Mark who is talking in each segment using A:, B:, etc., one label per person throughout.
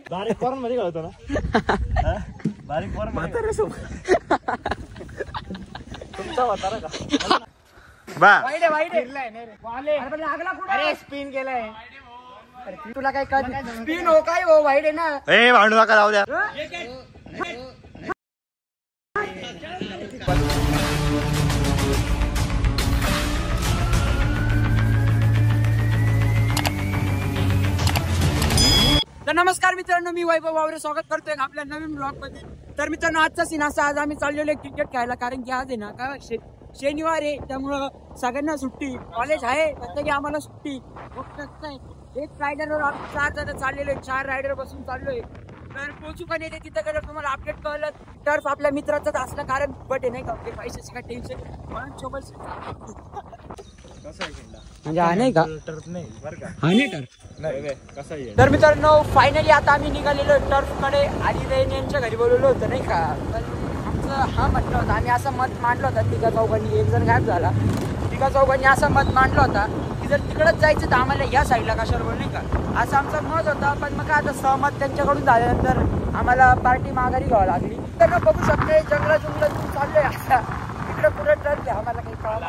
A: बारीक पोरां मध्ये घालतो ना बारीक पोरां तुमचा होता ना का
B: अरे स्पिन केलाय तुला काय कर स्पिन हो काय हो वाईट आहे ना
A: भांडू नका जाऊ द्या
B: तर नमस्कार मित्रांनो, मी वैभव वावरे स्वागत करतोय आपल्या नवीन ब्लॉग मध्ये. तर मित्रांनो, आजचा सीन असा, आज आम्ही चाललेलो क्रिकेट खेळायला, कारण की आज आहे ना का शनिवार आहे, त्यामुळं सगळ्यांना सुट्टी, कॉलेज आहे की आम्हाला सुट्टी. एक रायडरवर आम्ही 4 जण चाललेलो, 4 रायडर बसून चाललोय. तर पोचू पण येते तिथं, जर तुम्हाला अपडेट कळलं. टर्फ आपल्या मित्राचंच असलं, कारण बट नाही का पैशाची काय टेन्शन म्हणून सोबत म्हणजे हा नाही का
A: टर्फ नाही बरं का
B: हा नाही टर्फ
A: नाही कसं आहे.
B: तर मित्रांनो, फायनली आता आम्ही निघालेलो टर्फ कडे. आधी रेन यांच्या घरी बोलवलं होतं नाही का, पण आमचं हा म्हटलं होतं, आम्ही असं मत मांडलं होतं तिघा चौघांनी, एक जण गायब झाला. तिघा चौघांनी असं मत मांडलं होता की जर तिकडंच जायचं तर आम्हाला या साईडला कशावर बोल नाही का, असं आमचं मत होतं. पण मग आता सहमत त्यांच्याकडून झाल्यानंतर आम्हाला पार्टी माघारी घ्यावी लागली. तर बघू शकते जंगलातून चाललोय आता तिकडे पुढे टर्फ आहे, आम्हाला काही कळलं.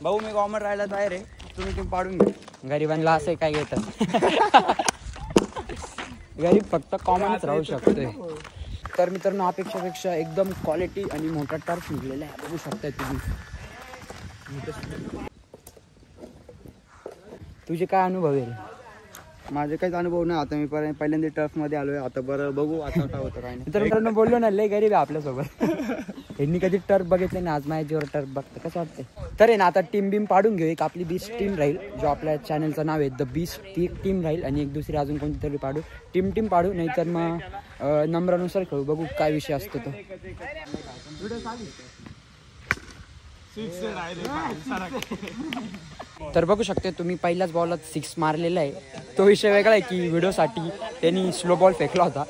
B: भाऊ मी कॉमन राहायला तयार आहे, तुम्ही पाडून घ्या. गरीबांना असं काय घेतात गरीब फक्त कॉमनच राहू शकतोय. तर मित्रांनो, अपेक्षापेक्षा एकदम क्वालिटी आणि मोठा टर्फ निघलेला आहे, बघू शकताय तुम्ही. तुझे काय अनुभव आहे?
C: माझे काहीच अनुभव नाही. आता मी पहिल्यांदा टर्फ मध्ये आलोय. आता बरं बघू आता काय होतं काय नाही.
B: तर मित्रांनो, बोललो ना लय गरीब आहे आपल्यासोबत. यांनी कधी टर्फ बघितलं नाही, आज माझ्यावर टर्फ बघतं कसं वाटतंय. तर आहे ना, आता टीम बीम पाडून घेऊ. एक आपली बीस्ट टीम राहील, जो आपल्या चॅनलचं नाव आहे द बीस्ट, ती टीम राहील. आणि एक दुसरी अजून कोणती तरी पाडू, टीम पाडू. नाहीतर मग नंबरानुसार खेळू, बघू काय विषय असतो तो. तर बघू शकते तुम्ही, पहिल्याच बॉलला 6 मारलेला आहे. तो विषय वेगळा आहे की व्हिडिओसाठी त्यांनी स्लो बॉल फेकला होता.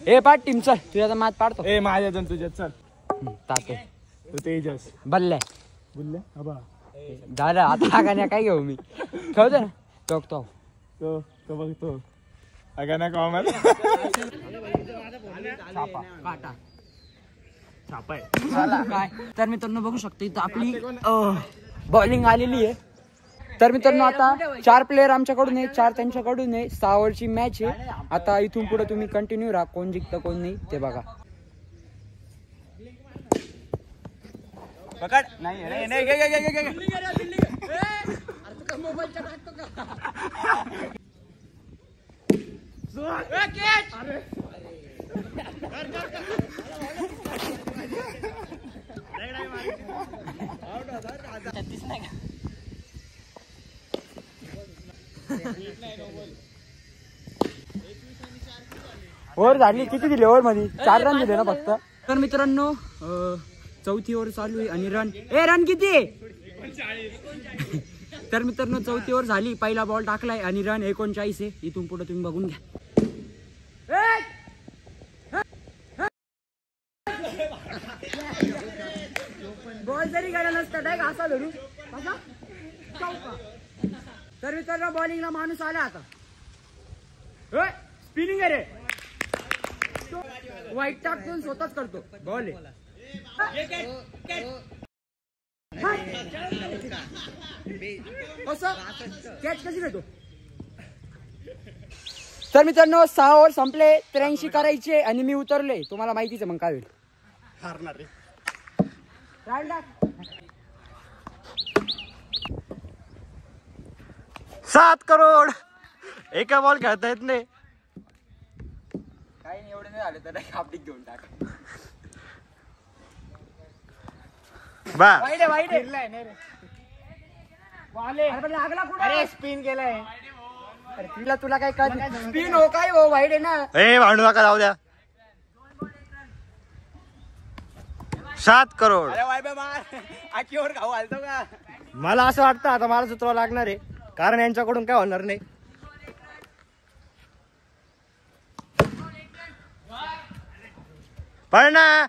B: ए पाड टीम, चल तुझ्या तर मॅच पाडतो.
A: ए माझ्या जण तुझ्यात चल
B: ताते
A: तू तेजस
B: बल्ले
A: बोलले अबा
B: झालं आता. हा गाण्या काय घेऊ मी, खेळतो ना तो
A: तो बघतो अगं ना कॉमन छापा
B: काय. तर मित्रांनो बघू शकतो इथं आपली बॉलिंग आलेली आहे. तर मित्रांनो, आता 4 प्लेयर आमच्याकडून आहे, 4 त्यांच्याकडून आहे. 6 ओव्हरची मॅच आहे. आता इथून पुढे तुम्ही कंटिन्यू राहा, कोण जिंकतं कोण नाही ते बघा.
C: पकड नाही
B: ओव्हर झाली किती दिले? ओव्हर मध्ये 4 रन दिले ना फक्त. तर मित्रांनो, चौथी ओव्हर चालू आहे आणि रन किती आहे? तर मित्रांनो, चौथी ओव्हर झाली, पहिला बॉल टाकलाय आणि रन 39 आहे. इथून पुढे तुम्ही बघून घ्या. बॉल जरी गेला नसता डायरेक्ट असा धरू कसा. तर मित्रांनो, बॉलिंगला माणूस आला आता. स्पिनिंग आहे रे, वाईट टाकून स्वतःच करतो. बॉल आहे कॅच कशी घेतो. तर मित्रांनो, 6 ओव्हर संपले, 83 करायचे आणि मी उतरले. तुम्हाला माहितीच आहे मग काय होईल.
A: हारणार रे. 7 करोड एका बॉल खेळता येत नाही.
B: काही एवढे नाही झाले तर आपली घेऊन टाक.
C: अरे स्पिन केलाय.
B: तुला काय कर स्पिन हो काय हो वाईट आहे ना.
A: भांडू नका जाऊ द्या. 7 करोड मला असं वाटतं आता मला सुचवावं लागणार आहे, कारण यांच्याकडून काय होणार नाही. पण ना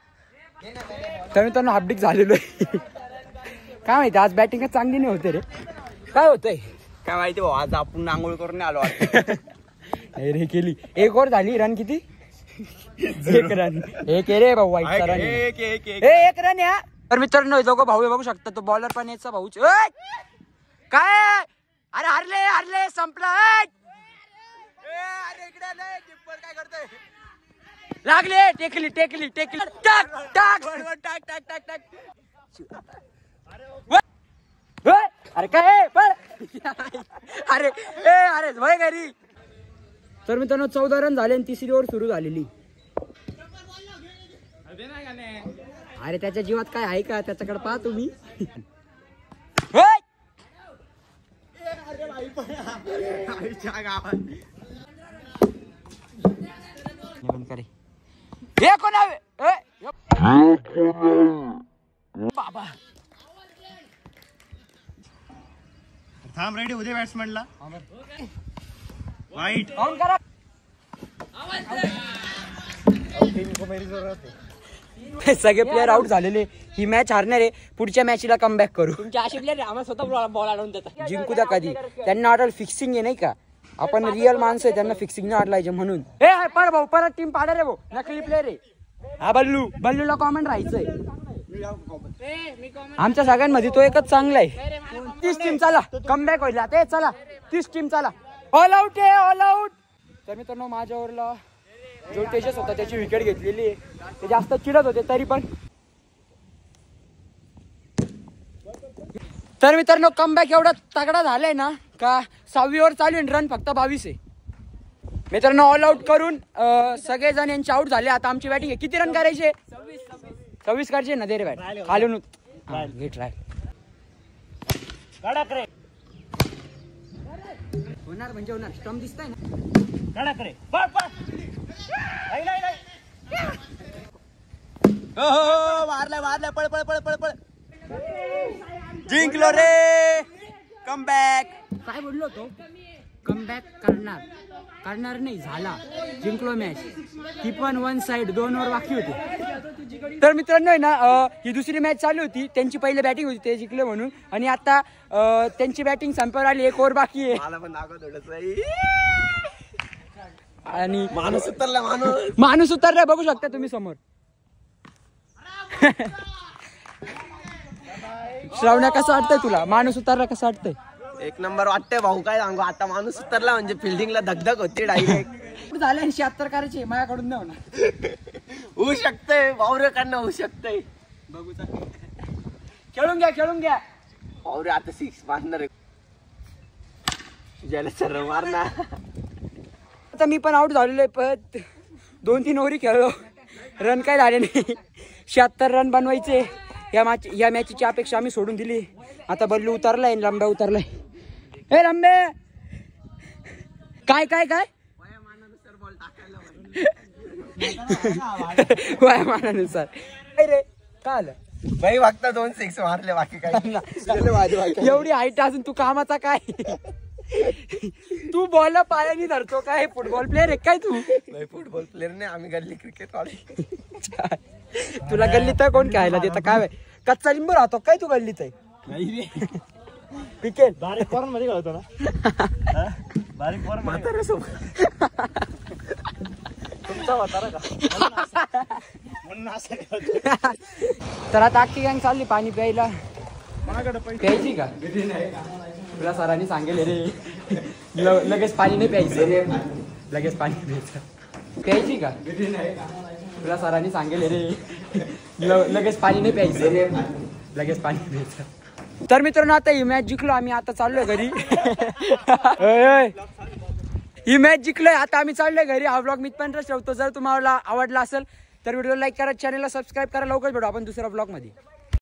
B: तर मित्रांनो, अपडेट झालेलो आहे. काय माहिती आज बॅटिंग चांगली नाही होते रे. काय होतंय?
C: काय माहिती भाऊ, आज आपण आंघोळ करून आलो
B: रे केली एक ओव्हर झाली. रन किती? 1 रन. एक रे भाऊ, वाईट रन. एक रन या. तर मित्रांनो दोघं भाऊ बघू शकता. तो बॉलर पण याचा भाऊच. काय अरे हरले संपला.
C: काय करतोय?
B: लागले टेकली टाक टाक टाक. अरे काय अरे भय घरी. तर मित्रांनो 14 रन झाले आणि तिसरी ओव्हर सुरू झालेली. अरे त्याच्या जीवात काय आहे का? त्याच्याकडे पाहा तुम्ही. बाबा
A: थांब, रेडी उद्या बॅट्समॅनला वाईट
B: काउंट करा. सगळे प्लेयर आउट झालेले. ही मॅच हारणार आहे. पुढच्या मॅचला कमबॅक करू. तुमचे असे प्लेयर आम्हाला स्वतः बॉल आणून देतात. जिंकू द्या कधी. त्यांना वाटलं फिक्सिंग आहे नाही का. आपण रिअल माणसं आहे, त्यांना फिक्सिंग नाही वाटलायचे म्हणून. परत टीम पाडा रे भाऊ. नकली प्लेयर आहे हा. बल्लूला कॉमन राहायचंय. आमच्या सगळ्यांमध्ये तो एकच चांगला आहे. 30 टीम चला कमबॅक होईल. ते चला 30 टीम चला. ऑल आउट आहे, ऑल आउट. तर मित्रांनो माझ्या ओव्हरला जो तेजस होता त्याची विकेट घेतलेली आहे. ते जास्त चिडत होते तरी पण. तर मित्रांनो कमबॅक एवढा तगडा झालाय ना का 6वी ओव्हर चालू आहे. रन फक्त 22 आहे. मित्रांनो ऑल आउट करून सगळेजण यांचे आउट झाले. आता आमची बॅटिंग आहे. किती रन करायचे? 26 करायचे ना. दे रे बॅट खालून गेट राय. होणार म्हणजे होणार. स्टंप दिसताय ना.
C: मारलाय पळ. जिंकलो रे. कमबॅक.
B: काय बोललो तो? कमबॅक करणार नाही. झाला. जिंकलो मॅच. ती पण 1 साइड. 2 ओव्हर बाकी होते. तर मित्रांनो आहे ना ही दुसरी मॅच चालू होती. त्यांची पहिली बॅटिंग होती, ते जिंकले म्हणून. आणि आता त्यांची बॅटिंग संपावर आली. 1 ओव्हर बाकी आहे. आणि माणूस उतरलाय बघू शकता तुम्ही समोर. श्रावण्या कसं वाटतंय तुला? माणूस उतरला कसं वाटतंय?
C: एक नंबर वाटतंय भाऊ. काय सांगू आता. माणूस उतरला म्हणजे फिल्डिंगला धगधग होती डायरेक्ट.
B: झाले 76 करायचे. माझ्याकडून नाही होणार.
C: होऊ शकतंय भाऊरेकडनं होऊ शकतंय. बघू
B: खेळून घ्या.
C: भाऊरे आता 6 मारणार आहे. ज्याला सर्व मारणार.
B: आता मी पण आउट झालेलो आहे. पण 2-3 ओव्हरी खेळलो. रन काय झाले नाही. 76 रन बनवायचे. या मॅचची अपेक्षा आम्ही सोडून दिली. आता बल्लू उतरलाय. लंब्या उतरलाय. हे लंबे काय वयामानानुसार रे काय आलं
C: भाई. फक्त 2 6 मारले. बाकी काय.
B: एवढी हाईट असून तू कामाचा काय? तू बॉल पायाने धरतो काय? फुटबॉल प्लेअर आहे काय तू?
C: फुटबॉल प्लेअर नाही. आम्ही गल्ली क्रिकेट वाले.
B: तुला गल्लीत कोण खेळायला देतं काय? कच्चा लिंबू राहतो काय तू गल्लीत आहे? क्रिकेट
A: बारीक फॉर्म मध्ये खेळतो ना. बारीक फॉर्म तुमचा म्हातारा का?
B: तर आता अख्खी गँग चालली पाणी प्यायला. प्यायची का? तुला सरांनी सांगेल रे लगेच पाणी नाही प्यायचं. लगेच पाणी प्यायचं. प्यायची का? तुला सरांनी सांगेल रे लगेच पाणी नाही प्यायचं. लगेच पाणी प्यायचं. तर मित्रांनो आता ही मॅच जिंकलो आम्ही. आता चाललोय घरी. ही मॅच जिंकलोय. आता आम्ही चाललोय घरी. हा ब्लॉग मी पण ठेवतो. जर तुम्हाला आवडला असेल तर व्हिडिओ लाईक करा, चॅनलला सबस्क्राईब करा. लवकर भेटू आपण दुसऱ्या ब्लॉग मध्ये.